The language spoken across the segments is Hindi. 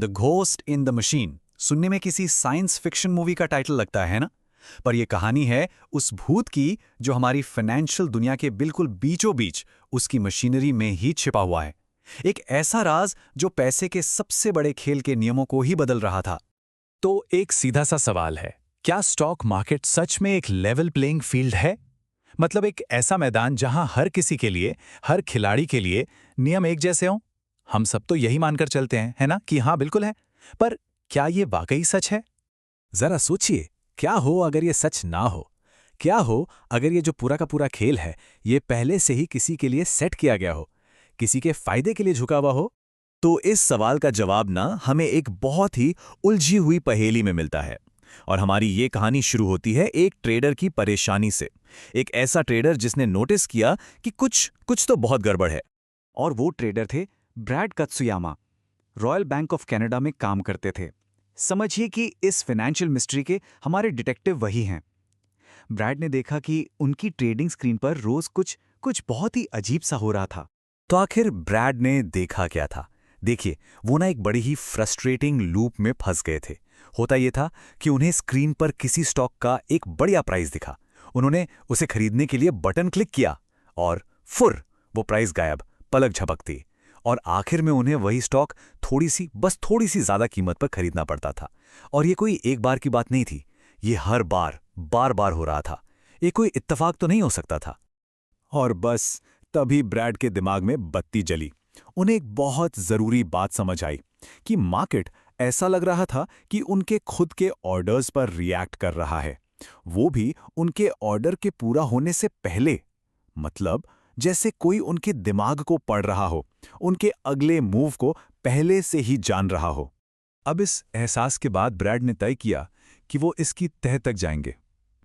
The ghost in the machine सुनने में किसी साइंस फिक्शन मूवी का टाइटल लगता है ना। पर यह कहानी है उस भूत की जो हमारी फाइनेंशियल दुनिया के बिल्कुल बीचों बीच उसकी मशीनरी में ही छिपा हुआ है। एक ऐसा राज जो पैसे के सबसे बड़े खेल के नियमों को ही बदल रहा था। तो एक सीधा सा सवाल है, क्या स्टॉक मार्केट सच में एक लेवल प्लेइंग फील्ड है? मतलब एक ऐसा मैदान जहां हर किसी के लिए, हर खिलाड़ी के लिए नियम एक जैसे हों? हम सब तो यही मानकर चलते हैं, है ना, कि हाँ बिल्कुल है। पर क्या ये वाकई सच है? जरा सोचिए, क्या हो अगर ये सच ना हो? क्या हो अगर ये जो पूरा का पूरा खेल है, ये पहले से ही किसी के लिए सेट किया गया हो, किसी के फायदे के लिए झुका हुआ हो? तो इस सवाल का जवाब ना हमें एक बहुत ही उलझी हुई पहेली में मिलता है। और हमारी ये कहानी शुरू होती है एक ट्रेडर की परेशानी से। एक ऐसा ट्रेडर जिसने नोटिस किया कि कुछ कुछ तो बहुत गड़बड़ है। और वो ट्रेडर थे Brad Katsuyama. Royal Bank of Canada में काम करते थे। समझिए कि इस फाइनेंशियल मिस्ट्री के हमारे डिटेक्टिव वही हैं। ब्रैड ने देखा कि उनकी ट्रेडिंग स्क्रीन पर रोज कुछ कुछ बहुत ही अजीब सा हो रहा था। तो आखिर ब्रैड ने देखा क्या था? देखिए, वो ना एक बड़ी ही फ्रस्ट्रेटिंग लूप में फंस गए थे। होता ये था कि उन्हें स्क्रीन पर किसी स्टॉक का एक बढ़िया प्राइस दिखा। उन्होंने उसे खरीदने के लिए बटन क्लिक किया और फुर, वो प्राइस गायब, पलक झपकती। और आखिर में उन्हें वही स्टॉक बस थोड़ी सी ज्यादा कीमत पर खरीदना पड़ता था। और ये कोई एक बार की बात नहीं थी, ये हर बार बार बार हो रहा था। ये कोई इत्तेफाक तो नहीं हो सकता था। और बस तभी ब्रैड के दिमाग में बत्ती जली। उन्हें एक बहुत जरूरी बात समझ आई कि मार्केट ऐसा लग रहा था कि उनके खुद के ऑर्डर्स पर रिएक्ट कर रहा है, वो भी उनके ऑर्डर के पूरा होने से पहले। मतलब जैसे कोई उनके दिमाग को पढ़ रहा हो, उनके अगले मूव को पहले से ही जान रहा हो। अब इस एहसास के बाद ब्रैड ने तय किया कि वो इसकी तह तक जाएंगे।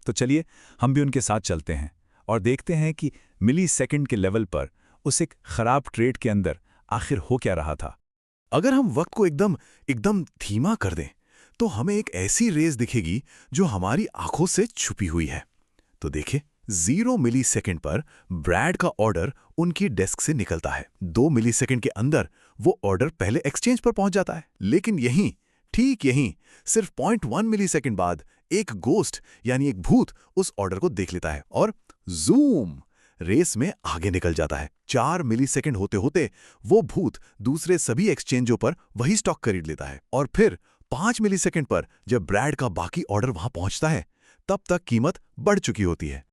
तो चलिए हम भी उनके साथ चलते हैं और देखते हैं कि मिली सेकंड के लेवल पर उस एक खराब ट्रेड के अंदर आखिर हो क्या रहा था। अगर हम वक्त को एकदम एकदम धीमा कर दें तो हमें एक ऐसी रेस दिखेगी जो हमारी आंखों से छुपी हुई है। तो देखिए, 0 मिलीसेकंड पर ब्रैड का ऑर्डर उनकी डेस्क से निकलता है। 2 मिलीसेकंड के अंदर वो ऑर्डर पहले एक्सचेंज पर पहुंच जाता है। लेकिन यहीं, ठीक यहीं, सिर्फ 0.1 मिलीसेकंड बाद एक गोस्ट यानी एक भूत उस ऑर्डर को देख लेता है और जूम, रेस में आगे निकल जाता है। 4 मिलीसेकंड होते होते वो भूत दूसरे सभी एक्सचेंजों पर वही स्टॉक खरीद लेता है। और फिर 5 मिलीसेकंड पर जब ब्रैड का बाकी ऑर्डर वहां पहुंचता है, तब तक कीमत बढ़ चुकी होती है।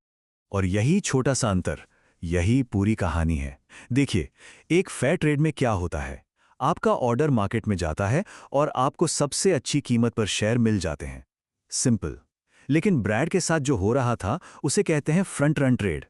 और यही छोटा सा अंतर, यही पूरी कहानी है। देखिए, एक फेयर ट्रेड में क्या होता है, आपका ऑर्डर मार्केट में जाता है और आपको सबसे अच्छी कीमत पर शेयर मिल जाते हैं। सिंपल। लेकिन ब्रैड के साथ जो हो रहा था उसे कहते हैं फ्रंट रन ट्रेड।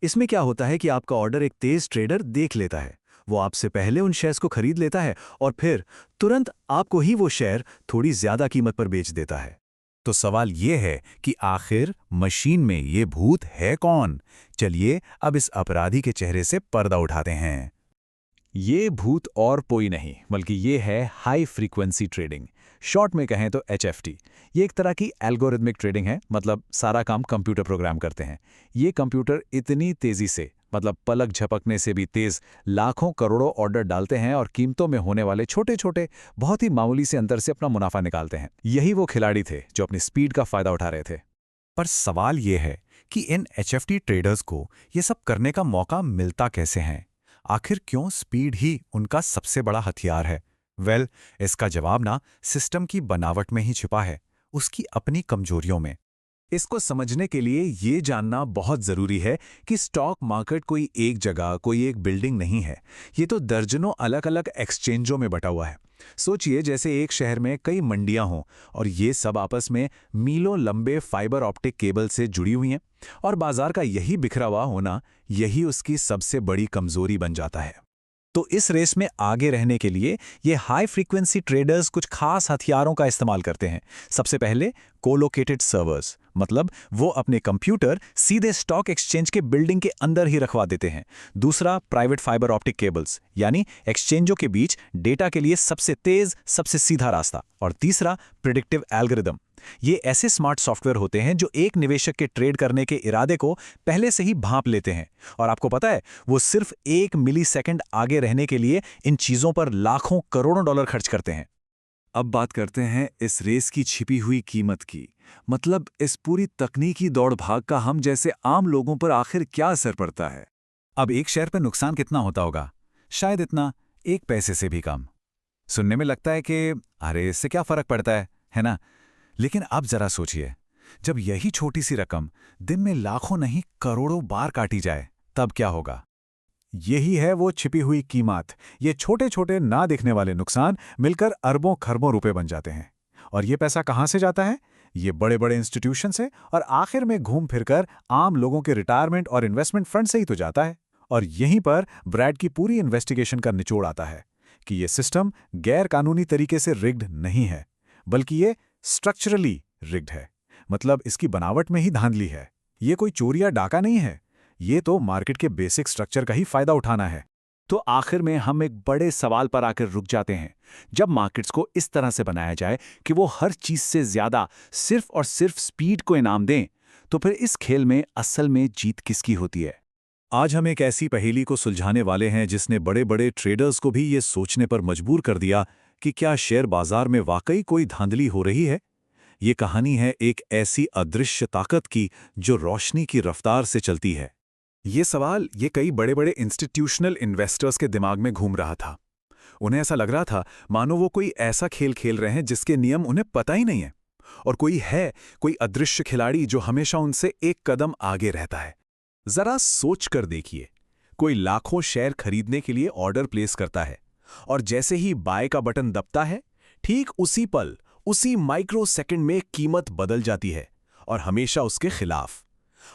इसमें क्या होता है कि आपका ऑर्डर एक तेज ट्रेडर देख लेता है, वो आपसे पहले उन शेयर्स को खरीद लेता है और फिर तुरंत आपको ही वो शेयर थोड़ी ज्यादा कीमत पर बेच देता है। तो सवाल ये है कि आखिर मशीन में ये भूत है कौन? चलिए अब इस अपराधी के चेहरे से पर्दा उठाते हैं। ये भूत और कोई नहीं बल्कि ये है हाई फ्रीक्वेंसी ट्रेडिंग। शॉर्ट में कहें तो HFT। ये एक तरह की एल्गोरिथमिक ट्रेडिंग है, मतलब सारा काम कंप्यूटर प्रोग्राम करते हैं। ये कंप्यूटर इतनी तेजी से, मतलब पलक झपकने से भी तेज, लाखों करोड़ों ऑर्डर डालते हैं और कीमतों में होने वाले छोटे छोटे बहुत ही मामूली से अंतर से अपना मुनाफा निकालते हैं। यही वो खिलाड़ी थे जो अपनी स्पीड का फायदा उठा रहे थे। पर सवाल ये है कि इन HFT ट्रेडर्स को ये सब करने का मौका मिलता कैसे है? आखिर क्यों स्पीड ही उनका सबसे बड़ा हथियार है? इसका जवाब ना सिस्टम की बनावट में ही छिपा है, उसकी अपनी कमजोरियों में। इसको समझने के लिए ये जानना बहुत जरूरी है कि स्टॉक मार्केट कोई एक जगह, कोई एक बिल्डिंग नहीं है। ये तो दर्जनों अलग अलग एक्सचेंजों में बटा हुआ है। सोचिए जैसे एक शहर में कई मंडियां हों और ये सब आपस में मीलों लंबे फाइबर ऑप्टिक केबल से जुड़ी हुई हैं। और बाजार का यही बिखरा हुआ होना, यही उसकी सबसे बड़ी कमजोरी बन जाता है। तो इस रेस में आगे रहने के लिए ये हाई फ्रीक्वेंसी ट्रेडर्स कुछ खास हथियारों का इस्तेमाल करते हैं। सबसे पहले कोलोकेटेड सर्वर्स, मतलब वो अपने कंप्यूटर सीधे स्टॉक एक्सचेंज के बिल्डिंग के अंदर ही रखवा देते हैं। दूसरा, प्राइवेट फाइबर ऑप्टिक केबल्स, यानी एक्सचेंजों के बीच डेटा के लिए सबसे तेज, सबसे सीधा रास्ता। और तीसरा, प्रिडिक्टिव एल्गोरिदम। ये ऐसे स्मार्ट सॉफ्टवेयर होते हैं जो एक निवेशक के ट्रेड करने के इरादे को पहले से ही भांप लेते हैं। और आपको पता है, वो सिर्फ 1 मिलीसेकंड आगे रहने के लिए इन चीजों पर लाखों करोड़ों डॉलर खर्च करते हैं। अब बात करते हैं इस रेस की छिपी हुई कीमत की। मतलब इस पूरी तकनीकी दौड़-भाग का हम जैसे आम लोगों पर आखिर क्या असर पड़ता है? अब एक शेयर पर नुकसान कितना होता होगा? शायद इतना, 1 पैसे से भी कम। सुनने में लगता है कि अरे इससे क्या फर्क पड़ता है ना? लेकिन अब जरा सोचिए, जब यही छोटी सी रकम दिन में लाखों नहीं करोड़ों बार काटी जाए, तब क्या होगा? यही है वो छिपी हुई कीमत। ये छोटे-छोटे ना दिखने वाले नुकसान मिलकर अरबों खरबों रुपए बन जाते हैं। और ये पैसा कहाँ से जाता है? ये बड़े-बड़े इंस्टीट्यूशन से और आखिर में घूम फिरकर आम लोगों के रिटायरमेंट और इन्वेस्टमेंट फंड से ही तो जाता है। और यहीं पर ब्रैड की पूरी इन्वेस्टिगेशन का निचोड़ आता है कि ये सिस्टम गैर कानूनी तरीके से रिग्ड नहीं है, बल्कि ये स्ट्रक्चरली रिग्ड है। मतलब इसकी बनावट में ही धांधली है। ये कोई चोरी या डाका नहीं है। ये तो मार्केट के बेसिक स्ट्रक्चर का ही फायदा उठाना है। तो आखिर में हम एक बड़े सवाल पर आकर रुक जाते हैं। जब मार्केट्स को इस तरह से बनाया जाए कि वो हर चीज से ज्यादा सिर्फ और सिर्फ स्पीड को इनाम दें, तो फिर इस खेल में असल में जीत किसकी होती है? आज हम एक ऐसी पहेली को सुलझाने वाले हैं जिसने बड़े-बड़े ट्रेडर्स को भी ये सोचने पर मजबूर कर दिया कि क्या शेयर बाजार में वाकई कोई धांधली हो रही है? ये कहानी है एक ऐसी अदृश्य ताकत की जो रोशनी की रफ्तार से चलती है। ये सवाल ये कई बड़े-बड़े इंस्टीट्यूशनल इन्वेस्टर्स के दिमाग में घूम रहा था। उन्हें ऐसा लग रहा था मानो वो कोई ऐसा खेल खेल रहे हैं जिसके नियम उन्हें पता ही नहीं है, और कोई अदृश्य खिलाड़ी जो हमेशा उनसे एक कदम आगे रहता है। जरा सोच कर देखिए, कोई लाखों शेयर खरीदने के लिए ऑर्डर प्लेस करता है, और जैसे ही बाय का बटन दबता है, ठीक उसी पल, उसी माइक्रो सेकंड में कीमत बदल जाती है, और हमेशा उसके खिलाफ।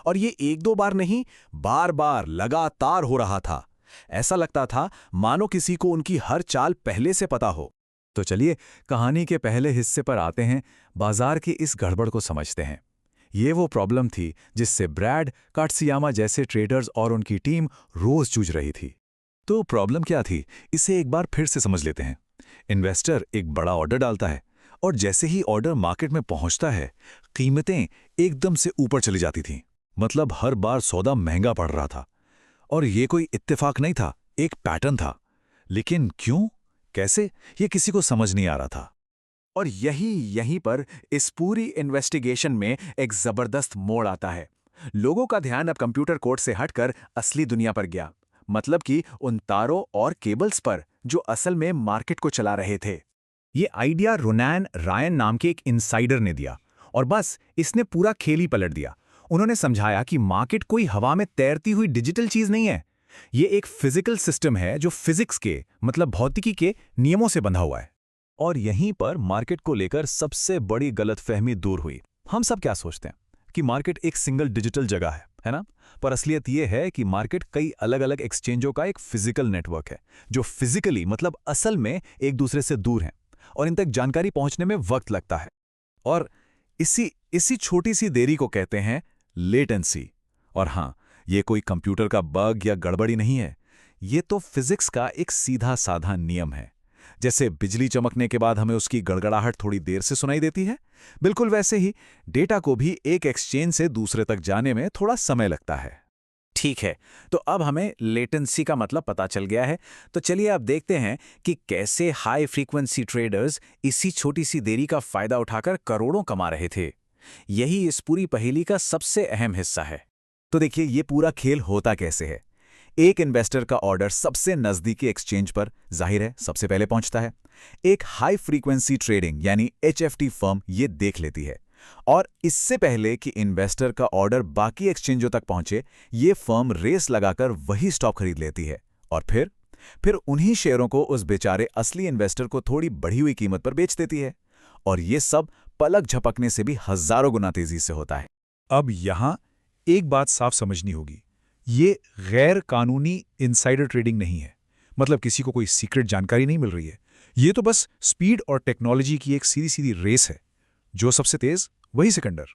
और ये एक दो बार नहीं, बार बार लगातार हो रहा था। ऐसा लगता था मानो किसी को उनकी हर चाल पहले से पता हो। तो चलिए कहानी के पहले हिस्से पर आते हैं, बाजार की इस गड़बड़ को समझते हैं। ये वो प्रॉब्लम थी जिससे ब्रैड कात्सुयामा जैसे ट्रेडर्स और उनकी टीम रोज जूझ रही थी। तो प्रॉब्लम क्या थी, इसे एक बार फिर से समझ लेते हैं। इन्वेस्टर एक बड़ा ऑर्डर डालता है, और जैसे ही ऑर्डर मार्केट में पहुंचता है, कीमतें एकदम से ऊपर चली जाती थीं। मतलब हर बार सौदा महंगा पड़ रहा था। और ये कोई इत्तेफाक नहीं था, एक पैटर्न था। लेकिन क्यों, कैसे, ये किसी को समझ नहीं आ रहा था। और यहीं पर इस पूरी इन्वेस्टिगेशन में एक जबरदस्त मोड़ आता है। लोगों का ध्यान अब कंप्यूटर कोड से हटकर असली दुनिया पर गया। मतलब कि उन तारों और केबल्स पर जो असल में मार्केट को चला रहे थे। ये आइडिया रोनैन रायन नाम के एक इनसाइडर ने दिया, और बस इसने पूरा खेल ही पलट दिया। उन्होंने समझाया कि मार्केट कोई हवा में तैरती हुई डिजिटल चीज नहीं है। ये एक फिजिकल सिस्टम है जो फिजिक्स के, मतलब भौतिकी के नियमों से बंधा हुआ है। और यहीं पर मार्केट को लेकर सबसे बड़ी गलतफहमी दूर हुई। हम सब क्या सोचते हैं कि मार्केट एक सिंगल डिजिटल जगह है ना? पर असलियत यह है कि मार्केट कई अलग अलग एक्सचेंजों का एक फिजिकल नेटवर्क है, जो फिजिकली मतलब असल में एक दूसरे से दूर हैं, और इन तक जानकारी पहुंचने में वक्त लगता है। और इसी छोटी सी देरी को कहते हैं लेटेंसी। और हाँ, ये कोई कंप्यूटर का बग या गड़बड़ी नहीं है, ये तो फिजिक्स का एक सीधा साधा नियम है। जैसे बिजली चमकने के बाद हमें उसकी गड़गड़ाहट थोड़ी देर से सुनाई देती है, बिल्कुल वैसे ही डेटा को भी एक एक्सचेंज से दूसरे तक जाने में थोड़ा समय लगता है। ठीक है, तो अब हमें लेटेंसी का मतलब पता चल गया है। तो चलिए अब देखते हैं कि कैसे हाई फ्रीक्वेंसी ट्रेडर्स इसी छोटी सी देरी का फायदा उठाकर करोड़ों कमा रहे थे। यही इस पूरी पहेली का सबसे अहम हिस्सा है। तो देखिए ये पूरा खेल होता कैसे है। एक इन्वेस्टर का ऑर्डर सबसे नजदीकी एक्सचेंज पर जाहिर है सबसे पहले पहुंचता है। एक हाई फ्रीक्वेंसी ट्रेडिंग यानी HFT फर्म ये देख लेती है, और इससे पहले कि इन्वेस्टर का ऑर्डर बाकी एक्सचेंजों तक पहुंचे, ये फर्म रेस लगाकर वही स्टॉक खरीद लेती है, और फिर उन्हीं शेयरों को उस बेचारे असली इन्वेस्टर को थोड़ी बढ़ी हुई कीमत पर बेच देती है। और ये सब पलक झपकने से भी हजारों गुना तेजी से होता है। अब यहां एक बात साफ समझनी होगी, ये गैर कानूनी इनसाइडर ट्रेडिंग नहीं है। मतलब किसी को कोई सीक्रेट जानकारी नहीं मिल रही है। ये तो बस स्पीड और टेक्नोलॉजी की एक सीधी सीधी रेस है, जो सबसे तेज वही सिकंदर।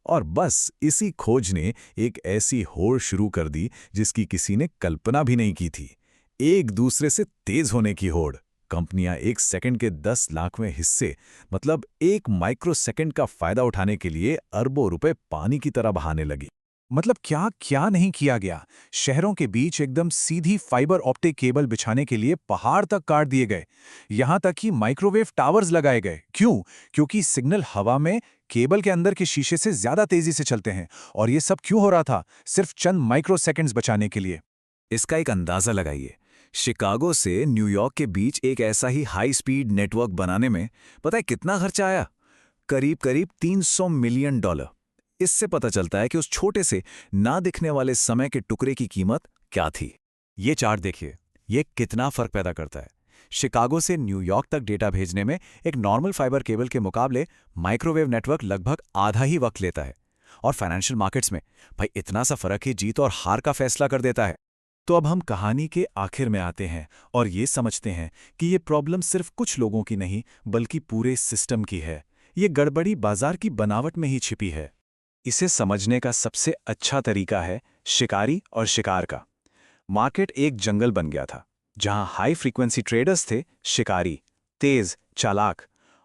और बस इसी खोज ने एक ऐसी होड़ शुरू कर दी जिसकी किसी ने कल्पना भी नहीं की थी। एक दूसरे से तेज होने की होड़। कंपनियां एक सेकंड के 10 लाखवें हिस्से, मतलब एक माइक्रो सेकंड का फायदा उठाने के लिए अरबों रुपए पानी की तरह बहाने लगी। मतलब क्या क्या नहीं किया गया। शहरों के बीच एकदम सीधी फाइबर ऑप्टिक केबल बिछाने के लिए पहाड़ तक काट दिए गए। यहां तक कि माइक्रोवेव टावर्स लगाए गए। क्यों? क्योंकि सिग्नल हवा में केबल के अंदर के शीशे से ज्यादा तेजी से चलते हैं। और ये सब क्यों हो रहा था? सिर्फ चंद माइक्रोसेकंड्स बचाने के लिए। इसका एक अंदाजा लगाइए। शिकागो से न्यूयॉर्क के बीच एक ऐसा ही हाई स्पीड नेटवर्क बनाने में पता है कितना खर्चा आया? करीब करीब $300 मिलियन। इससे पता चलता है कि उस छोटे से ना दिखने वाले समय के टुकड़े की कीमत क्या थी। ये चार्ट देखिए, ये कितना फर्क पैदा करता है। शिकागो से न्यूयॉर्क तक डेटा भेजने में एक नॉर्मल फाइबर केबल के मुकाबले माइक्रोवेव नेटवर्क लगभग आधा ही वक्त लेता है। और फाइनेंशियल मार्केट्स में भाई इतना सा फर्क ही जीत और हार का फैसला कर देता है। तो अब हम कहानी के आखिर में आते हैं और ये समझते हैं कि ये प्रॉब्लम सिर्फ कुछ लोगों की नहीं बल्कि पूरे सिस्टम की है। ये गड़बड़ी बाजार की बनावट में ही छिपी है। इसे समझने का सबसे अच्छा तरीका है शिकारी और शिकार का। मार्केट एक जंगल बन गया था जहां हाई फ्रीक्वेंसी ट्रेडर्स थे, शिकारी, तेज, चालाक,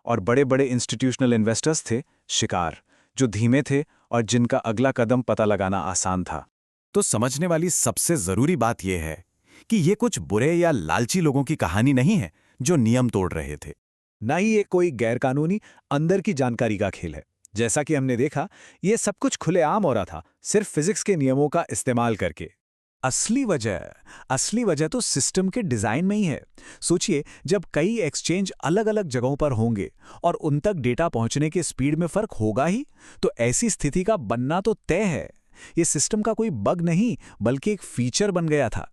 और बड़े बड़े इंस्टीट्यूशनल इन्वेस्टर्स थे, शिकार, जो धीमे थे और जिनका अगला कदम पता लगाना आसान था। तो समझने वाली सबसे जरूरी बात यह है कि ये कुछ बुरे या लालची लोगों की कहानी नहीं है जो नियम तोड़ रहे थे। ना ही ये कोई गैरकानूनी अंदर की जानकारी का खेल है। जैसा कि हमने देखा, ये सब कुछ खुलेआम हो रहा था, सिर्फ फिजिक्स के नियमों का इस्तेमाल करके। असली वजह तो सिस्टम के डिजाइन में ही है। सोचिए, जब कई एक्सचेंज अलग अलग जगहों पर होंगे और उन तक डेटा पहुंचने के स्पीड में फर्क होगा ही, तो ऐसी स्थिति का बनना तो तय है। ये सिस्टम का कोई बग नहीं बल्कि एक फीचर बन गया था।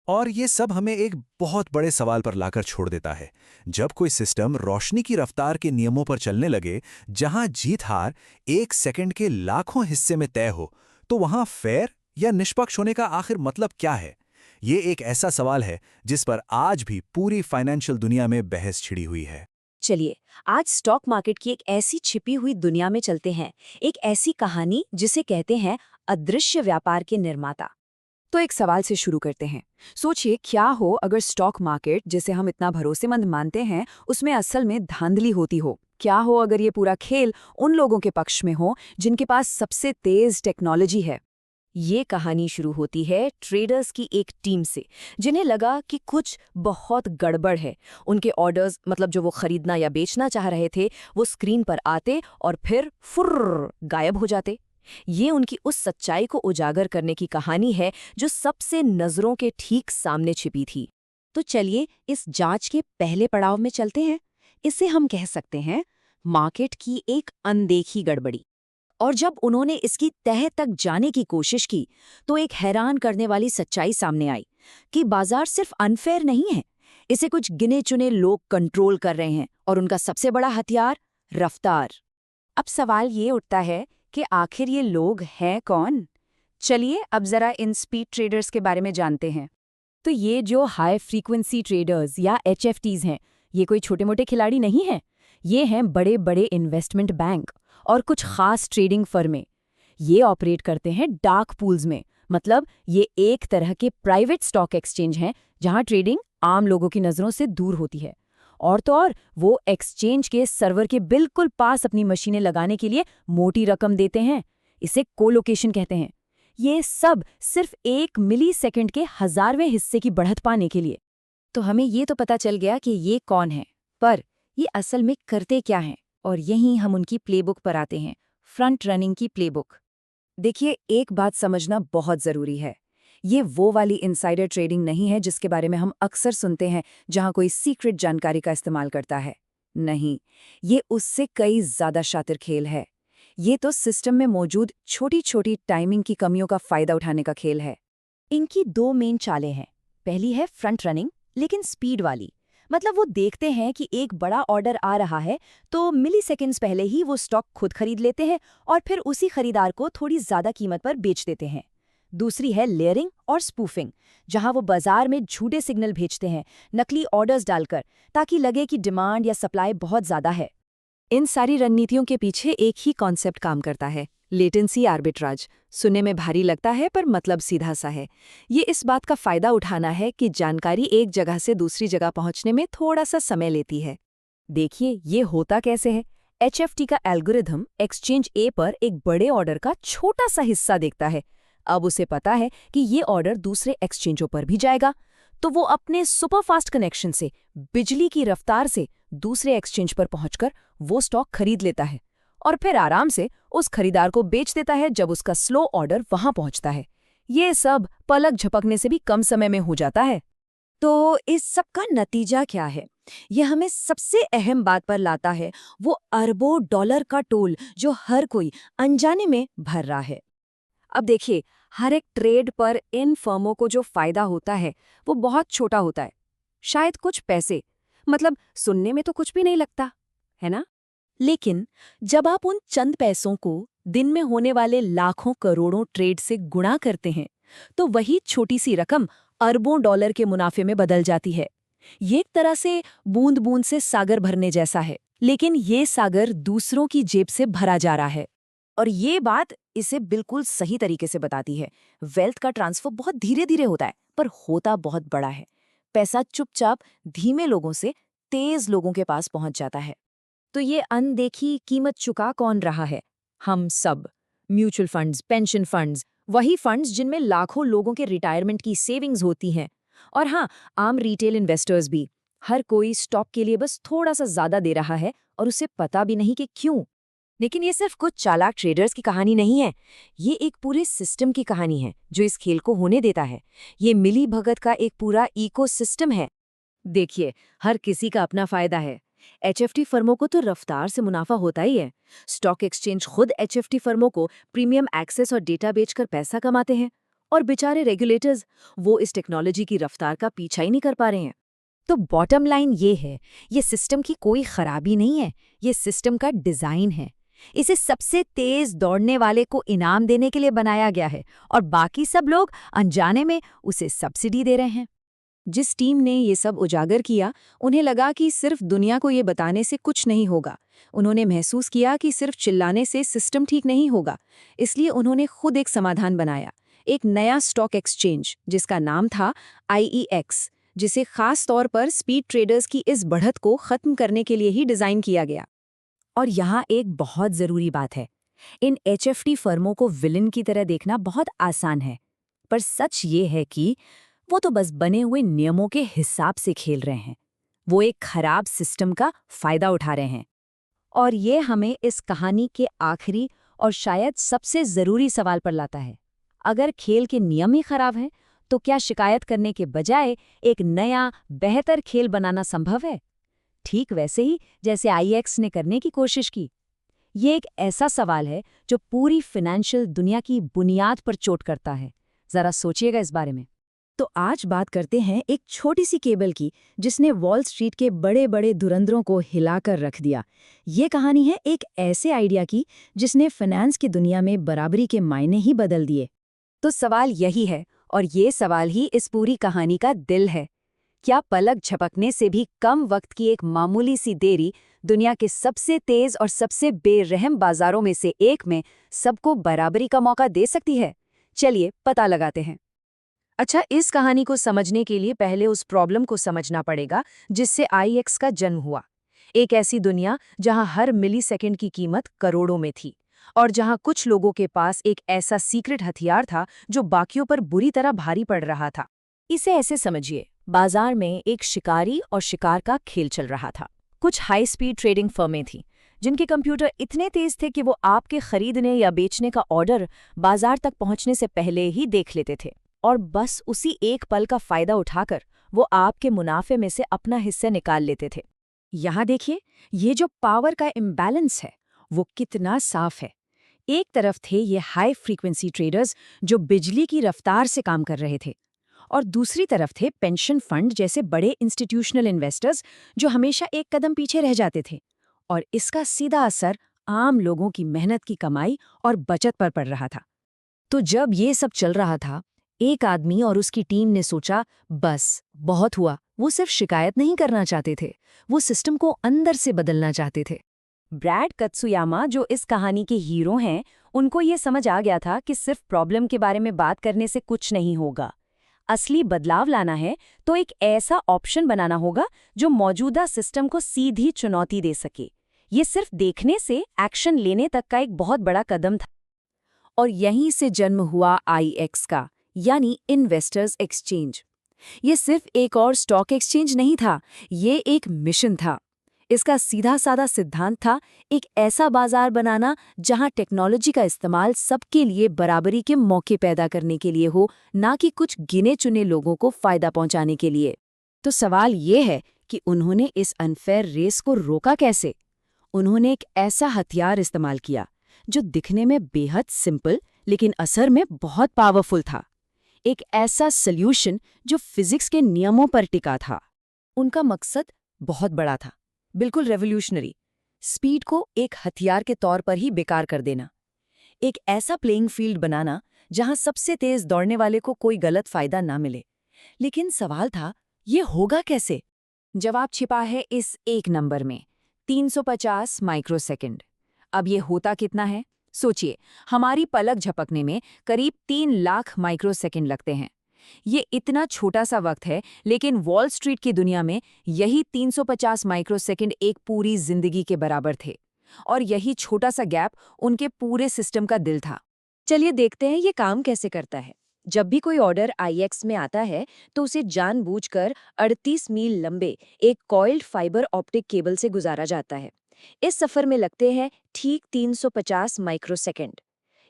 और ये सब हमें एक बहुत बड़े सवाल पर लाकर छोड़ देता है। जब कोई सिस्टम रोशनी की रफ्तार के नियमों पर चलने लगे, जहां जीत हार 1 सेकंड के लाखों हिस्से में तय हो, तो वहां फेयर या निष्पक्ष होने का आखिर मतलब क्या है? ये एक ऐसा सवाल है जिस पर आज भी पूरी फाइनेंशियल दुनिया में बहस छिड़ी हुई है। चलिए, आज स्टॉक मार्केट की एक ऐसी छिपी हुई दुनिया में चलते हैं, एक ऐसी कहानी जिसे कहते हैं अदृश्य व्यापार के निर्माता। तो एक सवाल से शुरू करते हैं। सोचिए, क्या हो अगर स्टॉक मार्केट, जिसे हम इतना भरोसेमंद मानते हैं, उसमें असल में धांधली होती हो? क्या हो अगर ये पूरा खेल उन लोगों के पक्ष में हो जिनके पास सबसे तेज टेक्नोलॉजी है? ये कहानी शुरू होती है ट्रेडर्स की एक टीम से, जिन्हें लगा कि कुछ बहुत गड़बड़ है। उनके ऑर्डर्स, मतलब जो वो खरीदना या बेचना चाह रहे थे, वो स्क्रीन पर आते और फिर फुर्र गायब हो जाते। ये उनकी उस सच्चाई को उजागर करने की कहानी है जो सबसे नजरों के ठीक सामने छिपी थी। तो चलिए इस जांच के पहले पड़ाव में चलते हैं। इसे हम कह सकते हैं मार्केट की एक अनदेखी गड़बड़ी। और जब उन्होंने इसकी तह तक जाने की कोशिश की, तो एक हैरान करने वाली सच्चाई सामने आई कि बाजार सिर्फ अनफेयर नहीं है, इसे कुछ गिने चुने लोग कंट्रोल कर रहे हैं, और उनका सबसे बड़ा हथियार रफ्तार। अब सवाल ये उठता है कि आखिर ये लोग हैं कौन? चलिए अब जरा इन स्पीड ट्रेडर्स के बारे में जानते हैं। तो ये जो हाई फ्रीक्वेंसी ट्रेडर्स या HFTs हैं, ये कोई छोटे मोटे खिलाड़ी नहीं हैं। ये हैं बड़े बड़े इन्वेस्टमेंट बैंक और कुछ खास ट्रेडिंग फर्में। ये ऑपरेट करते हैं डार्क पूल्स में, मतलब ये एक तरह के प्राइवेट स्टॉक एक्सचेंज हैं जहां ट्रेडिंग आम लोगों की नज़रों से दूर होती है। और तो और वो एक्सचेंज के सर्वर के बिल्कुल पास अपनी मशीनें लगाने के लिए मोटी रकम देते हैं। इसे कोलोकेशन कहते हैं। ये सब सिर्फ 1 मिलीसेकंड के 1000वें हिस्से की बढ़त पाने के लिए। तो हमें ये तो पता चल गया कि ये कौन है, पर ये असल में करते क्या हैं? और यहीं हम उनकी प्लेबुक पर आते हैं, फ्रंट रनिंग की प्लेबुक। देखिए, एक बात समझना बहुत ज़रूरी है। ये वो वाली इनसाइडर ट्रेडिंग नहीं है जिसके बारे में हम अक्सर सुनते हैं, जहां कोई सीक्रेट जानकारी का इस्तेमाल करता है। नहीं, ये उससे कई ज़्यादा शातिर खेल है। ये तो सिस्टम में मौजूद छोटी छोटी टाइमिंग की कमियों का फ़ायदा उठाने का खेल है। इनकी 2 मेन चालें हैं। पहली है फ्रंट रनिंग, लेकिन स्पीड वाली। मतलब वो देखते हैं कि एक बड़ा ऑर्डर आ रहा है, तो मिलीसेकंड्स पहले ही वो स्टॉक खुद खरीद लेते हैं और फिर उसी खरीदार को थोड़ी ज़्यादा कीमत पर बेच देते हैं। दूसरी है लेयरिंग और स्पूफिंग, जहां वो बाजार में झूठे सिग्नल भेजते हैं, नकली ऑर्डर्स डालकर, ताकि लगे कि डिमांड या सप्लाई बहुत ज़्यादा है। इन सारी रणनीतियों के पीछे एक ही कॉन्सेप्ट काम करता है, लेटेंसी आर्बिट्राज। सुनने में भारी लगता है पर मतलब सीधा सा है। ये इस बात का फ़ायदा उठाना है कि जानकारी एक जगह से दूसरी जगह पहुंचने में थोड़ा सा समय लेती है। देखिए ये होता कैसे है। HFT का एल्गोरिथम एक्सचेंज A पर एक बड़े ऑर्डर का छोटा सा हिस्सा देखता है, अब उसे पता है कि ये ऑर्डर दूसरे एक्सचेंजों पर भी जाएगा, तो वो अपने सुपरफास्ट कनेक्शन से बिजली की रफ्तार से दूसरे एक्सचेंज पर पहुंचकर वो स्टॉक खरीद लेता है और फिर आराम से उस खरीदार को बेच देता है जब उसका स्लो ऑर्डर वहां पहुंचता है। ये सब पलक झपकने से भी कम समय में हो जाता है। तो इस सब का नतीजा क्या है? ये हमें सबसे अहम बात पर लाता है, वो अरबों डॉलर का टोल जो हर कोई अनजाने में भर रहा है। अब देखिए, हर एक ट्रेड पर इन फर्मों को जो फायदा होता है वो बहुत छोटा होता है, शायद कुछ पैसे, मतलब सुनने में तो कुछ भी नहीं लगता, है ना? लेकिन जब आप उन चंद पैसों को दिन में होने वाले लाखों करोड़ों ट्रेड से गुणा करते हैं, तो वही छोटी सी रकम अरबों डॉलर के मुनाफे में बदल जाती है। ये एक तरह से बूंद बूंद से सागर भरने जैसा है, लेकिन ये सागर दूसरों की जेब से भरा जा रहा है। और ये बात इसे बिल्कुल सही तरीके से बताती है। वेल्थ का ट्रांसफर बहुत धीरे धीरे होता है, पर होता बहुत बड़ा है। पैसा चुपचाप धीमे लोगों से तेज लोगों के पास पहुंच जाता है। तो ये अनदेखी कीमत चुका कौन रहा है? हम सब। म्यूचुअल फंड्स, पेंशन फंड्स, वही फंड्स जिनमें लाखों लोगों के रिटायरमेंट की सेविंग्स होती हैं। और हाँ, आम रिटेल इन्वेस्टर्स भी। हर कोई स्टॉक के लिए बस थोड़ा सा ज्यादा दे रहा है और उसे पता भी नहीं कि क्यों। लेकिन ये सिर्फ कुछ चालाक ट्रेडर्स की कहानी नहीं है, ये एक पूरे सिस्टम की कहानी है जो इस खेल को होने देता है। ये मिली भगत का एक पूरा इकोसिस्टम है। देखिए, हर किसी का अपना फायदा है। एचएफटी फर्मों को तो रफ्तार से मुनाफा होता ही है। स्टॉक एक्सचेंज खुद एचएफटी फर्मों को प्रीमियम एक्सेस और डेटा बेचकर पैसा कमाते हैं, और बेचारे रेगुलेटर्स, वो इस टेक्नोलॉजी की रफ्तार का पीछा ही नहीं कर पा रहे हैं। तो बॉटम लाइन ये है, ये सिस्टम की कोई खराबी नहीं है, ये सिस्टम का डिजाइन है। इसे सबसे तेज दौड़ने वाले को इनाम देने के लिए बनाया गया है, और बाकी सब लोग अनजाने में उसे सब्सिडी दे रहे हैं। जिस टीम ने ये सब उजागर किया, उन्हें लगा कि सिर्फ दुनिया को ये बताने से कुछ नहीं होगा। उन्होंने महसूस किया कि सिर्फ चिल्लाने से सिस्टम ठीक नहीं होगा। इसलिए उन्होंने खुद एक समाधान बनाया, एक नया स्टॉक एक्सचेंज जिसका नाम था IEX, जिसे खास तौर पर स्पीड ट्रेडर्स की इस बढ़त को खत्म करने के लिए ही डिजाइन किया गया। और यहाँ एक बहुत जरूरी बात है, इन HFT फर्मों को विलन की तरह देखना बहुत आसान है, पर सच ये है कि वो तो बस बने हुए नियमों के हिसाब से खेल रहे हैं। वो एक खराब सिस्टम का फायदा उठा रहे हैं। और ये हमें इस कहानी के आखिरी और शायद सबसे जरूरी सवाल पर लाता है। अगर खेल के नियम ही खराब हैं, तो क्या शिकायत करने के बजाय एक नया, बेहतर खेल बनाना संभव है? ठीक वैसे ही जैसे IEX ने करने की कोशिश की। ये एक ऐसा सवाल है जो पूरी फाइनेंशियल दुनिया की बुनियाद पर चोट करता है। जरा सोचिएगा इस बारे में। तो आज बात करते हैं एक छोटी सी केबल की, जिसने वॉल स्ट्रीट के बड़े बड़े धुरंधरों को हिलाकर रख दिया। ये कहानी है एक ऐसे आइडिया की जिसने फाइनेंस की दुनिया में बराबरी के मायने ही बदल दिए। तो सवाल यही है, और ये सवाल ही इस पूरी कहानी का दिल है। क्या पलक झपकने से भी कम वक्त की एक मामूली सी देरी दुनिया के सबसे तेज और सबसे बेरहम बाजारों में से एक में सबको बराबरी का मौका दे सकती है? चलिए पता लगाते हैं। अच्छा, इस कहानी को समझने के लिए पहले उस प्रॉब्लम को समझना पड़ेगा जिससे IEX का जन्म हुआ। एक ऐसी दुनिया जहां हर मिलीसेकंड की कीमत करोड़ों में थी, और जहां कुछ लोगों के पास एक ऐसा सीक्रेट हथियार था जो बाकियों पर बुरी तरह भारी पड़ रहा था। इसे ऐसे समझिए, बाजार में एक शिकारी और शिकार का खेल चल रहा था। कुछ हाई स्पीड ट्रेडिंग फर्में थीं जिनके कंप्यूटर इतने तेज थे कि वो आपके खरीदने या बेचने का ऑर्डर बाजार तक पहुंचने से पहले ही देख लेते थे, और बस उसी एक पल का फायदा उठाकर वो आपके मुनाफे में से अपना हिस्सा निकाल लेते थे। यहाँ देखिए, ये जो पावर का इम्बैलेंस है वो कितना साफ है। एक तरफ थे ये हाई फ्रीक्वेंसी ट्रेडर्स जो बिजली की रफ्तार से काम कर रहे थे, और दूसरी तरफ थे पेंशन फंड जैसे बड़े इंस्टीट्यूशनल इन्वेस्टर्स जो हमेशा एक कदम पीछे रह जाते थे। और इसका सीधा असर आम लोगों की मेहनत की कमाई और बचत पर पड़ रहा था। तो जब ये सब चल रहा था, एक आदमी और उसकी टीम ने सोचा, बस बहुत हुआ। वो सिर्फ शिकायत नहीं करना चाहते थे, वो सिस्टम को अंदर से बदलना चाहते थे। ब्रैड कत्सुयामा, जो इस कहानी के हीरो हैं, उनको ये समझ आ गया था कि सिर्फ प्रॉब्लम के बारे में बात करने से कुछ नहीं होगा। असली बदलाव लाना है तो एक ऐसा ऑप्शन बनाना होगा जो मौजूदा सिस्टम को सीधी चुनौती दे सके। ये सिर्फ देखने से एक्शन लेने तक का एक बहुत बड़ा कदम था। और यहीं से जन्म हुआ IEX का, यानी इन्वेस्टर्स एक्सचेंज। ये सिर्फ एक और स्टॉक एक्सचेंज नहीं था, ये एक मिशन था। इसका सीधा साधा सिद्धांत था एक ऐसा बाजार बनाना जहां टेक्नोलॉजी का इस्तेमाल सबके लिए बराबरी के मौके पैदा करने के लिए हो, ना कि कुछ गिने चुने लोगों को फायदा पहुंचाने के लिए। तो सवाल ये है कि उन्होंने इस अनफेयर रेस को रोका कैसे? उन्होंने एक ऐसा हथियार इस्तेमाल किया जो दिखने में बेहद सिंपल लेकिन असर में बहुत पावरफुल था। एक ऐसा सॉल्यूशन जो फिजिक्स के नियमों पर टिका था। उनका मकसद बहुत बड़ा था, बिल्कुल रेवोल्यूशनरी। स्पीड को एक हथियार के तौर पर ही बेकार कर देना। एक ऐसा प्लेइंग फील्ड बनाना जहां सबसे तेज दौड़ने वाले को कोई गलत फायदा ना मिले। लेकिन सवाल था, ये होगा कैसे? जवाब छिपा है इस एक नंबर में, 350 माइक्रोसेकंड। अब ये होता कितना है? सोचिए, हमारी पलक झपकने में करीब 3 लाख माइक्रोसेकंड लगते हैं। ये इतना छोटा सा वक्त है, लेकिन वॉल स्ट्रीट की दुनिया में यही 350 माइक्रोसेकंड एक पूरी जिंदगी के बराबर थे। और यही छोटा सा गैप उनके पूरे सिस्टम का दिल था। चलिए देखते हैं ये काम कैसे करता है। जब भी कोई ऑर्डर IEX में आता है तो उसे जानबूझकर 38 मील लंबे एक कॉइल्ड फाइबर ऑप्टिक केबल से गुजारा जाता है। इस सफर में लगते हैं ठीक 350 माइक्रोसेकंड।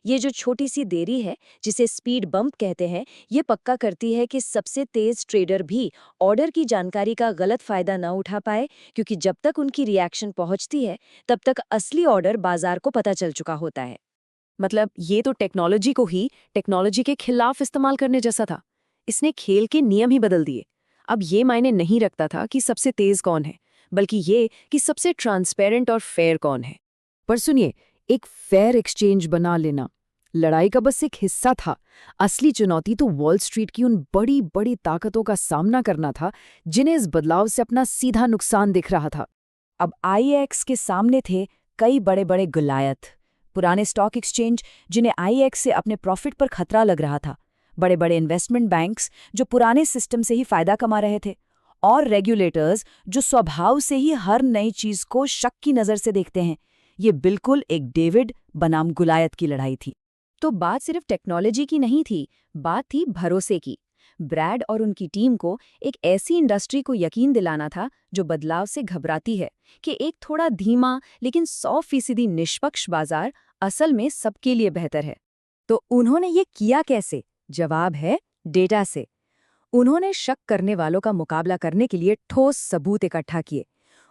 ये जो छोटी सी देरी है, जिसे स्पीड बम्प कहते हैं, ये पक्का करती है कि सबसे तेज ट्रेडर भी ऑर्डर की जानकारी का गलत फायदा न उठा पाए, क्योंकि जब तक उनकी रिएक्शन पहुंचती है तब तक असली ऑर्डर बाजार को पता चल चुका होता है। मतलब ये तो टेक्नोलॉजी को ही टेक्नोलॉजी के खिलाफ इस्तेमाल करने जैसा था। इसने खेल के नियम ही बदल दिए। अब ये मायने नहीं रखता था कि सबसे तेज कौन है, बल्कि ये कि सबसे ट्रांसपेरेंट और फेयर कौन है। पर सुनिए, एक फेयर एक्सचेंज बना लेना लड़ाई का बस एक हिस्सा था। असली चुनौती तो वॉल स्ट्रीट की उन बड़ी बड़ी ताकतों का सामना करना था जिन्हें इस बदलाव से अपना सीधा नुकसान दिख रहा था। अब IEX के सामने थे कई बड़े बड़े गुलायत, पुराने स्टॉक एक्सचेंज जिन्हें IEX से अपने प्रॉफिट पर खतरा लग रहा था, बड़े बड़े इन्वेस्टमेंट बैंक्स जो पुराने सिस्टम से ही फायदा कमा रहे थे, और रेगुलेटर्स जो स्वभाव से ही हर नई चीज को शक की नजर से देखते हैं। ये बिल्कुल एक डेविड बनाम गुलायत की लड़ाई थी। तो बात सिर्फ टेक्नोलॉजी की नहीं थी, बात थी भरोसे की। ब्रैड और उनकी टीम को एक ऐसी इंडस्ट्री को यकीन दिलाना था जो बदलाव से घबराती है कि एक थोड़ा धीमा लेकिन 100% निष्पक्ष बाजार असल में सबके लिए बेहतर है। तो उन्होंने ये किया कैसे? जवाब है डेटा से। उन्होंने शक करने वालों का मुकाबला करने के लिए ठोस सबूत इकट्ठा किए।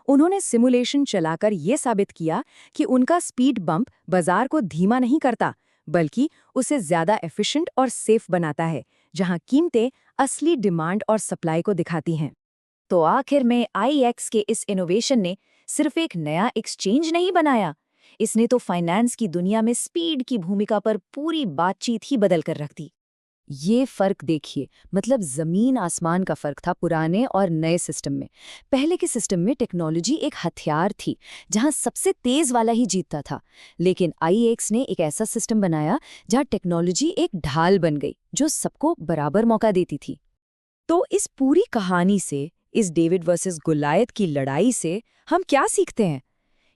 उन्होंने सिमुलेशन चलाकर ये साबित किया कि उनका स्पीड बम्प बाजार को धीमा नहीं करता, बल्कि उसे ज्यादा एफिशिएंट और सेफ बनाता है, जहां कीमतें असली डिमांड और सप्लाई को दिखाती हैं। तो आखिर में IEX के इस इनोवेशन ने सिर्फ एक नया एक्सचेंज नहीं बनाया, इसने तो फाइनेंस की दुनिया में स्पीड की भूमिका पर पूरी बातचीत ही बदल कर रख दी। ये फर्क देखिए, मतलब जमीन आसमान का फर्क था पुराने और नए सिस्टम में। पहले के सिस्टम में टेक्नोलॉजी एक हथियार थी जहां सबसे तेज वाला ही जीतता था, लेकिन IEX ने एक ऐसा सिस्टम बनाया जहां टेक्नोलॉजी एक ढाल बन गई जो सबको बराबर मौका देती थी। तो इस पूरी कहानी से, इस डेविड वर्सेस गुलायत की लड़ाई से हम क्या सीखते हैं?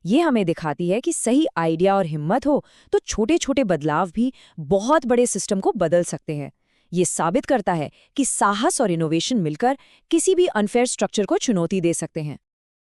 ये हमें दिखाती है कि सही आइडिया और हिम्मत हो तो छोटे छोटे बदलाव भी बहुत बड़े सिस्टम को बदल सकते हैं। ये साबित करता है कि साहस और इनोवेशन मिलकर किसी भी अनफेयर स्ट्रक्चर को चुनौती दे सकते हैं।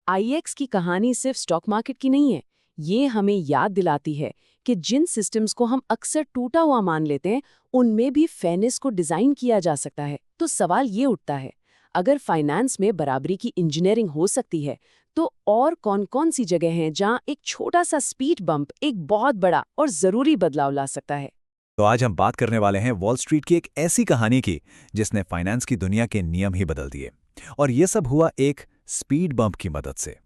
IEX की कहानी सिर्फ स्टॉक मार्केट की नहीं है, ये हमें याद दिलाती है कि जिन सिस्टम्स को हम अक्सर टूटा हुआ मान लेते हैं, उनमें भी फेयरनेस को डिजाइन किया जा सकता है। तो सवाल ये उठता है, अगर फाइनेंस में बराबरी की इंजीनियरिंग हो सकती है, तो और कौन-कौन सी जगह हैं जहां एक छोटा सा स्पीड बम्प एक बहुत बड़ा और जरूरी बदलाव ला सकता है? तो आज हम बात करने वाले हैं वॉल स्ट्रीट की एक ऐसी कहानी की जिसने फाइनेंस की दुनिया के नियम ही बदल दिए, और ये सब हुआ एक स्पीड बम्प की मदद से।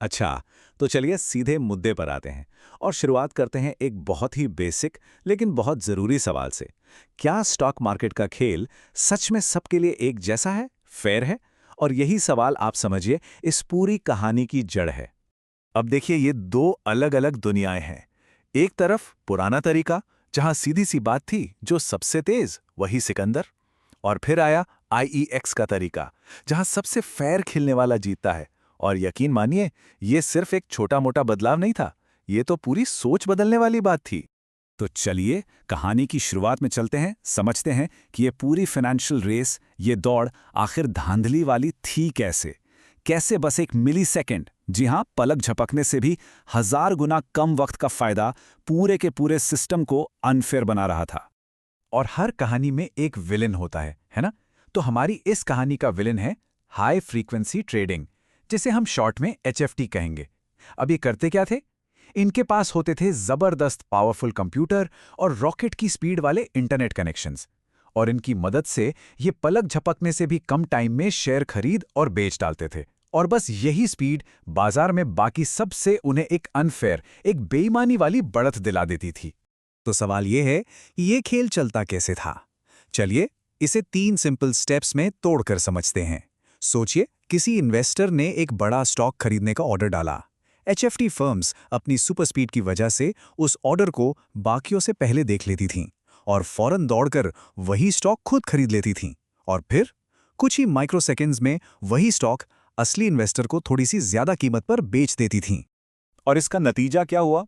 अच्छा, तो चलिए सीधे मुद्दे पर आते हैं और शुरुआत करते हैं एक बहुत ही बेसिक लेकिन बहुत ज़रूरी सवाल से। क्या स्टॉक मार्केट का खेल सच में सबके लिए एक जैसा है, फेयर है? और यही सवाल आप समझिए इस पूरी कहानी की जड़ है। अब देखिए, ये दो अलग अलग दुनियाएं हैं। एक तरफ पुराना तरीका जहां सीधी सी बात थी, जो सबसे तेज वही सिकंदर, और फिर आया IEX का तरीका जहां सबसे फेयर खेलने वाला जीतता है। और यकीन मानिए, ये सिर्फ एक छोटा मोटा बदलाव नहीं था, ये तो पूरी सोच बदलने वाली बात थी। तो चलिए कहानी की शुरुआत में चलते हैं, समझते हैं कि ये पूरी फाइनेंशियल रेस, ये दौड़ आखिर धांधली वाली थी कैसे। कैसे बस एक मिलीसेकंड, जी हाँ, पलक झपकने से भी 1000 गुना कम वक्त का फायदा पूरे के पूरे सिस्टम को अनफेयर बना रहा था। और हर कहानी में एक विलेन होता है ना? तो हमारी इस कहानी का विलेन है हाई फ्रीक्वेंसी ट्रेडिंग, जिसे हम शॉर्ट में HFT कहेंगे। अब ये करते क्या थे? इनके पास होते थे जबरदस्त पावरफुल कंप्यूटर और रॉकेट की स्पीड वाले इंटरनेट कनेक्शंस, और इनकी मदद से ये पलक झपकने से भी कम टाइम में शेयर खरीद और बेच डालते थे। और बस यही स्पीड बाजार में बाकी सबसे उन्हें एक अनफेयर, एक बेईमानी वाली बढ़त दिला देती थी। तो सवाल ये है कि ये खेल चलता कैसे था? चलिए इसे 3 सिंपल स्टेप्स में तोड़कर समझते हैं। सोचिए, किसी इन्वेस्टर ने एक बड़ा स्टॉक खरीदने का ऑर्डर डाला। HFT फर्म्स अपनी सुपर स्पीड की वजह से उस ऑर्डर को बाकियों से पहले देख लेती थीं और फौरन दौड़कर वही स्टॉक खुद खरीद लेती थीं, और फिर कुछ ही माइक्रोसेकेंड्स में वही स्टॉक असली इन्वेस्टर को थोड़ी सी ज्यादा कीमत पर बेच देती थीं। और इसका नतीजा क्या हुआ?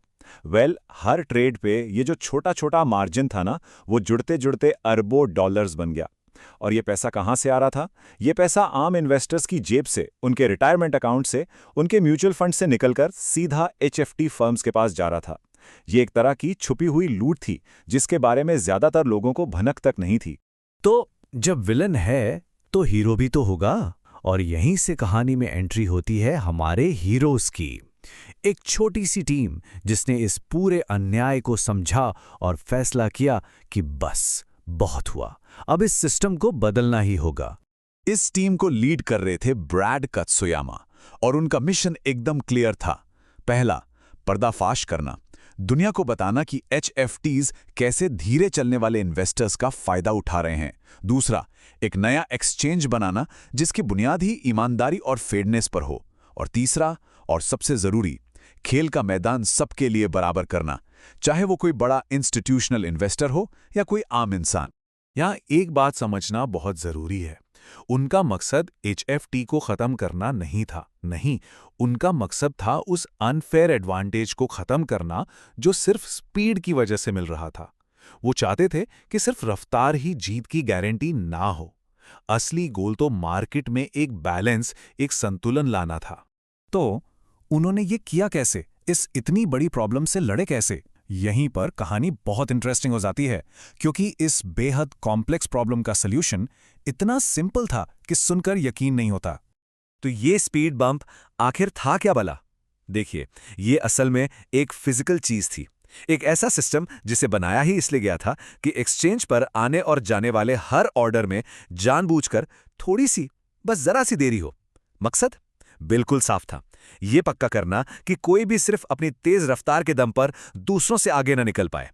हर ट्रेड पे ये जो छोटा छोटा मार्जिन था ना, वो जुड़ते जुड़ते अरबों डॉलर्स बन गया। और ये पैसा कहाँ से आ रहा था? ये पैसा आम इन्वेस्टर्स की जेब से, उनके रिटायरमेंट अकाउंट से, उनके म्यूचुअल फंड से निकलकर सीधा HFT फर्म्स के पास जा रहा था। ये एक तरह की छुपी हुई लूट थी, जिसके बारे में ज्यादातर लोगों को भनक तक नहीं थी। तो जब विलन है तो हीरो भी तो होगा, और यहीं से कहानी में एंट्री होती है हमारे हीरोज की। एक छोटी सी टीम जिसने इस पूरे अन्याय को समझा और फैसला किया कि बस बहुत हुआ, अब इस सिस्टम को बदलना ही होगा। इस टीम को लीड कर रहे थे ब्रैड कत्सुयामा, और उनका मिशन एकदम क्लियर था। पहला, पर्दाफाश करना, दुनिया को बताना कि HFTs कैसे धीरे चलने वाले इन्वेस्टर्स का फायदा उठा रहे हैं। दूसरा, एक नया एक्सचेंज बनाना जिसकी बुनियाद ही ईमानदारी और फेयरनेस पर हो। और तीसरा और सबसे जरूरी, खेल का मैदान सबके लिए बराबर करना, चाहे वो कोई बड़ा इंस्टीट्यूशनल इन्वेस्टर हो या कोई आम इंसान। यहाँ एक बात समझना बहुत जरूरी है। उनका मकसद HFT को खत्म करना नहीं था, नहीं, उनका मकसद था उस अनफेयर एडवांटेज को खत्म करना जो सिर्फ स्पीड की वजह से मिल रहा था। वो चाहते थे कि सिर्फ रफ्तार ही जीत की गारंटी ना हो। असली गोल तो मार्केट में एक बैलेंस, एक संतुलन लाना था। तो उन्होंने ये किया कैसे? इस इतनी बड़ी प्रॉब्लम से लड़े कैसे? यहीं पर कहानी बहुत इंटरेस्टिंग हो जाती है, क्योंकि इस बेहद कॉम्प्लेक्स प्रॉब्लम का सॉल्यूशन इतना सिंपल था कि सुनकर यकीन नहीं होता। तो ये स्पीड बम्प आखिर था क्या भला? देखिए, ये असल में एक फिजिकल चीज थी, एक ऐसा सिस्टम जिसे बनाया ही इसलिए गया था कि एक्सचेंज पर आने और जाने वाले हर ऑर्डर में जानबूझकर थोड़ी सी, बस जरा सी देरी हो। मकसद बिल्कुल साफ था, ये पक्का करना कि कोई भी सिर्फ अपनी तेज रफ्तार के दम पर दूसरों से आगे न निकल पाए।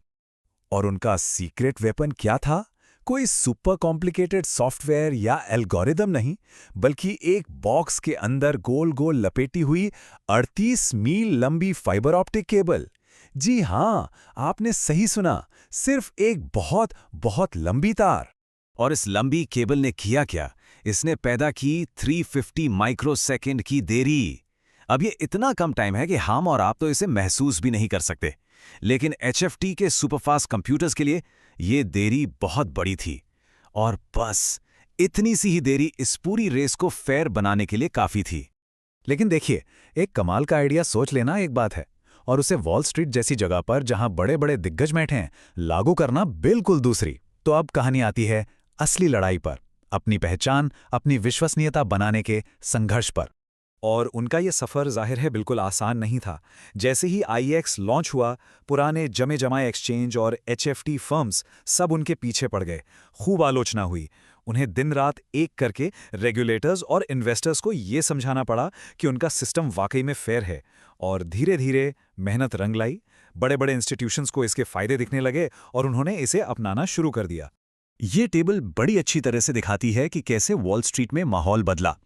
और उनका सीक्रेट वेपन क्या था? कोई सुपर कॉम्प्लिकेटेड सॉफ्टवेयर या एल्गोरिदम नहीं, बल्कि एक बॉक्स के अंदर गोल गोल लपेटी हुई 38 मील लंबी फाइबर ऑप्टिक केबल। जी हाँ, आपने सही सुना, सिर्फ एक बहुत बहुत लंबी तार। और इस लंबी केबल ने किया क्या? इसने पैदा की 350 माइक्रोसेकंड की देरी। अब ये इतना कम टाइम है कि हम और आप तो इसे महसूस भी नहीं कर सकते, लेकिन HFT के सुपरफास्ट कंप्यूटर्स के लिए ये देरी बहुत बड़ी थी। और बस इतनी सी ही देरी इस पूरी रेस को फेयर बनाने के लिए काफी थी। लेकिन देखिए, एक कमाल का आइडिया सोच लेना एक बात है, और उसे वॉल स्ट्रीट जैसी जगह पर जहां बड़े बड़े दिग्गज बैठे हैं लागू करना बिल्कुल दूसरी। तो अब कहानी आती है असली लड़ाई पर, अपनी पहचान, अपनी विश्वसनीयता बनाने के संघर्ष पर। और उनका ये सफ़र जाहिर है बिल्कुल आसान नहीं था। जैसे ही IEX लॉन्च हुआ, पुराने जमे जमाए एक्सचेंज और HFT फर्म्स सब उनके पीछे पड़ गए। खूब आलोचना हुई। उन्हें दिन रात एक करके रेगुलेटर्स और इन्वेस्टर्स को ये समझाना पड़ा कि उनका सिस्टम वाकई में फेयर है। और धीरे धीरे मेहनत रंग लाई, बड़े बड़े इंस्टीट्यूशंस को इसके फायदे दिखने लगे और उन्होंने इसे अपनाना शुरू कर दिया। ये टेबल बड़ी अच्छी तरह से दिखाती है कि कैसे वॉल स्ट्रीट में माहौल बदला।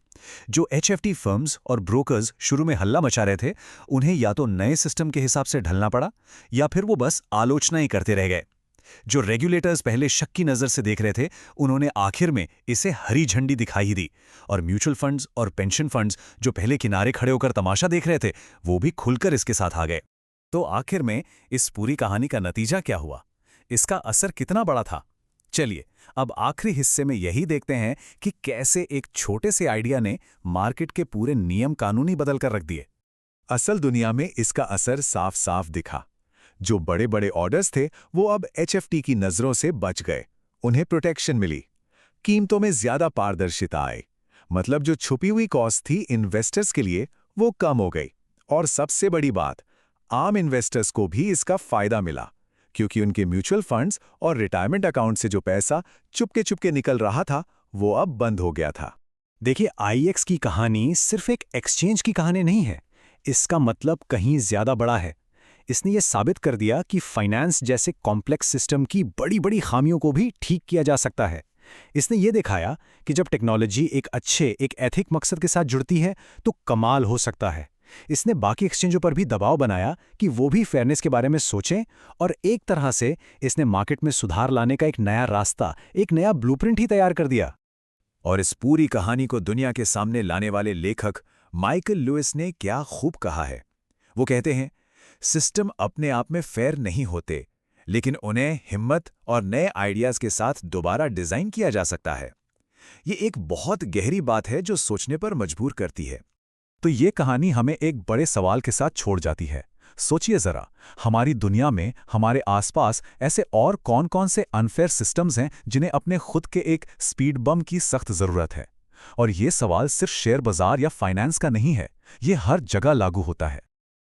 जो HFT फर्म्स और ब्रोकर्स शुरू में हल्ला मचा रहे थे, उन्हें या तो नए सिस्टम के हिसाब से ढलना पड़ा या फिर वो बस आलोचना ही करते रह गए। जो रेगुलेटर्स पहले शक की नज़र से देख रहे थे, उन्होंने आखिर में इसे हरी झंडी दिखाई ही दी, और म्यूचुअल फंड्स और पेंशन फंड्स जो पहले किनारे खड़े होकर तमाशा देख रहे थे, वो भी खुलकर इसके साथ आ गए। तो आखिर में इस पूरी कहानी का नतीजा क्या हुआ? इसका असर कितना बड़ा था? चलिए अब आखिरी हिस्से में यही देखते हैं कि कैसे एक छोटे से आइडिया ने मार्केट के पूरे नियम कानून ही बदल कर रख दिए। असल दुनिया में इसका असर साफ साफ दिखा। जो बड़े बड़े ऑर्डर्स थे वो अब HFT की नजरों से बच गए। उन्हें प्रोटेक्शन मिली, कीमतों में ज्यादा पारदर्शिता आई। मतलब जो छुपी हुई कॉस्ट थी इन्वेस्टर्स के लिए वो कम हो गई। और सबसे बड़ी बात, आम इन्वेस्टर्स को भी इसका फायदा मिला, क्योंकि उनके म्यूचुअल फंड्स और रिटायरमेंट अकाउंट से जो पैसा चुपके चुपके निकल रहा था वो अब बंद हो गया था। देखिए, IEX की कहानी सिर्फ एक एक्सचेंज की कहानी नहीं है। इसका मतलब कहीं ज्यादा बड़ा है। इसने ये साबित कर दिया कि फाइनेंस जैसे कॉम्प्लेक्स सिस्टम की बड़ी बड़ी खामियों को भी ठीक किया जा सकता है। इसने ये दिखाया कि जब टेक्नोलॉजी एक एथिक मकसद के साथ जुड़ती है तो कमाल हो सकता है। इसने बाकी एक्सचेंजों पर भी दबाव बनाया कि वो भी फेयरनेस के बारे में सोचें, और एक तरह से इसने मार्केट में सुधार लाने का एक नया रास्ता, एक नया ब्लूप्रिंट ही तैयार कर दिया। और इस पूरी कहानी को दुनिया के सामने लाने वाले लेखक माइकल लुइस ने क्या खूब कहा है। वो कहते हैं, सिस्टम अपने आप में फेयर नहीं होते, लेकिन उन्हें हिम्मत और नए आइडियाज के साथ दोबारा डिजाइन किया जा सकता है। ये एक बहुत गहरी बात है जो सोचने पर मजबूर करती है। तो ये कहानी हमें एक बड़े सवाल के साथ छोड़ जाती है। सोचिए जरा, हमारी दुनिया में, हमारे आसपास ऐसे और कौन-कौन से अनफेयर सिस्टम्स हैं जिन्हें अपने खुद के एक स्पीड बम की सख्त जरूरत है। और ये सवाल सिर्फ शेयर बाजार या फाइनेंस का नहीं है, ये हर जगह लागू होता है।